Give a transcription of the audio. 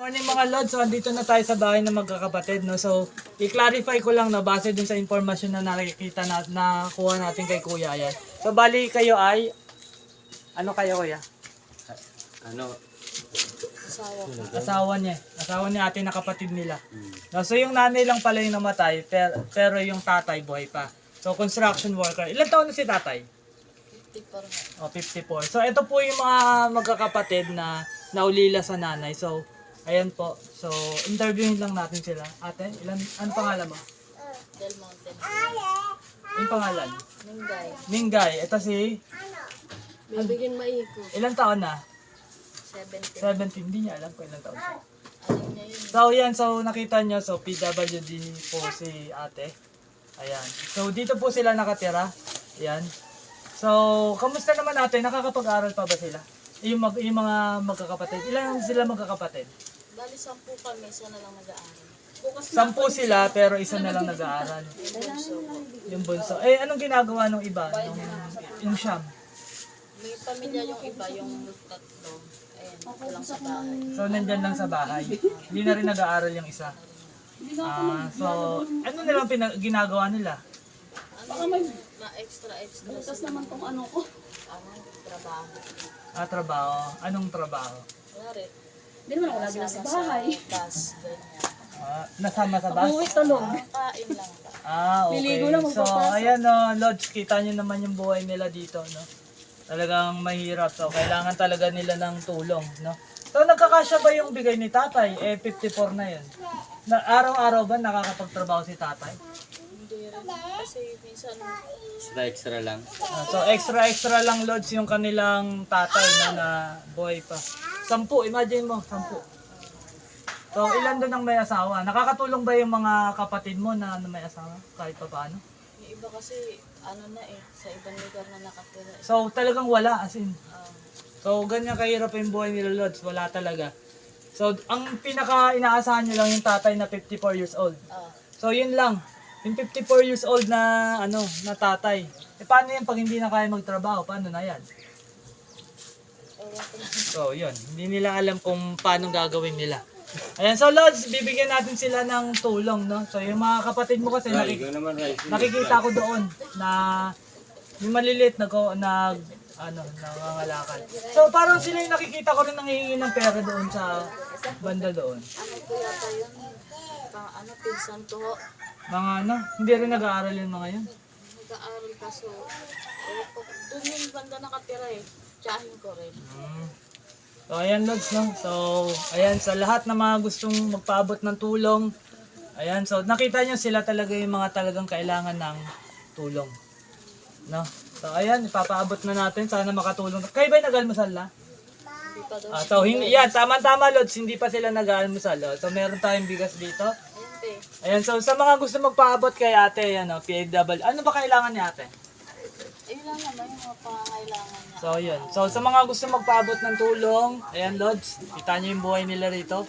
Morning mga Lods, so andito na tayo sa bahay ng magkakapatid, no? So, i-clarify ko lang na base dun sa impormasyon na nakikita na nakuha natin kay Kuya, ayan. So, bali kayo ay, ano kayo Kuya? Ano? Asawa niya. Asawa niya ate na kapatid nila. No, so, yung nanay lang pala yung namatay, pero yung tatay buhay pa. So, construction worker. Ilan taon na si tatay? 54. Oh, 54. So, ito po yung mga magkakapatid na naulila sa nanay. So, ayan po. So, interviewin lang natin sila. Ate, ano pangalan mo? Del Monte. Yung pangalan? Minggay. Minggay. Ito si, Bibigyan maiko. ilang taon na? 17. 17. Hindi niya alam kung ilang taon siya. Alam niya yun. So, yan. So, nakita nyo. So, PWD po si ate. Ayan. So, dito po sila nakatira. Ayan. So, kamusta naman ate? Nakakapag-aral pa ba sila? Yung mga magkakapatid. Ilan sila magkakapatid? Bali 10 kami, isa na lang nag-aaral. 10 sila pero isa na lang nag-aaral. Yung bunso ko. Yung bunso. Eh, anong ginagawa nung iba? Yung Siyam? May pamilya yung iba, yung tatlo. Ayan, ito lang sa bahay. So, nandyan lang sa bahay. Hindi na rin nag-aaral yung isa. So, ano nilang ginagawa nila? Ano na extra Bukas sila. naman tong ano ko. Trabaho. Trabaho. Anong trabaho? Kunwari, Hindi naman ako lagi nasa bahay. bus, ganyan. Nasama sa bus? Uwi tulog. Kain lang ba? Okay. Liligo lang, So, magpapasok. ayan no, Lods, kita nyo naman yung buhay nila dito, no? Talagang mahirap. So, kailangan talaga nila ng tulong, no? So, nagkakasya ba yung bigay ni tatay? Eh, 54 na yun. Araw-araw ba nakakapagtrabaho si tatay? Hindi rin. Kasi minsan, Extra lang. So, extra lang, Lods, yung kanilang tatay na buhay pa. 10, imagine mo, 10. So, ilan doon ang may asawa? Nakakatulong ba yung mga kapatid mo na may asawa? Kahit pa paano? yung iba kasi, ano na eh, sa ibang lugar na nakatira. So, talagang wala, as in. Um, So, ganyan kahirap yung buhay nila, Lods. Wala talaga. So, ang pinaka-inaasahan nyo lang yung tatay na 54 years old. So, yun lang. Yung 54 years old na, na tatay. E, paano yan pag hindi na kaya magtrabaho? Paano na yan? ewan ko na. So, yun. Hindi nila alam kung paano gagawin nila. Ayan, so Lods, bibigyan natin sila ng tulong, no? So, yung mga kapatid mo kasi, Ikaw naman, Rice. nakikita ko doon na yung maliliit nangangalakal. So, parang sila yung nakikita ko rin nanghihingi ng pera doon sa banda doon. Ano po yata yun? Pinsan ko ho. Mga hindi rin nag-aaral yung mga yun. Nag-aaral kaso, ewan ko, doon yung banda nakatira eh. Tsahin ko rin. So, ayan Lods, no? So, ayan, sa lahat na mga gustong magpaabot ng tulong, ayan, so nakita nyo sila talaga yung mga talagang kailangan ng tulong. No? So, ayan, ipapaabot na natin. Sana makatulong. Kayo ba'y nag-almusal na? Hindi pa daw. So, hindi, yan, tama-tama Lods, hindi pa sila nag-almusal. Oh. So, meron tayong bigas dito. Ayun pe. Ayan, so sa mga gusto magpaabot kay ate, yan o, PAW. Ano ba kailangan ni ate? Ayun lang naman yung mga pangangailangan niya. So, yun. So, sa mga gusto magpaabot ng tulong, ayan, Lods, kita nyo yung buhay nila rito.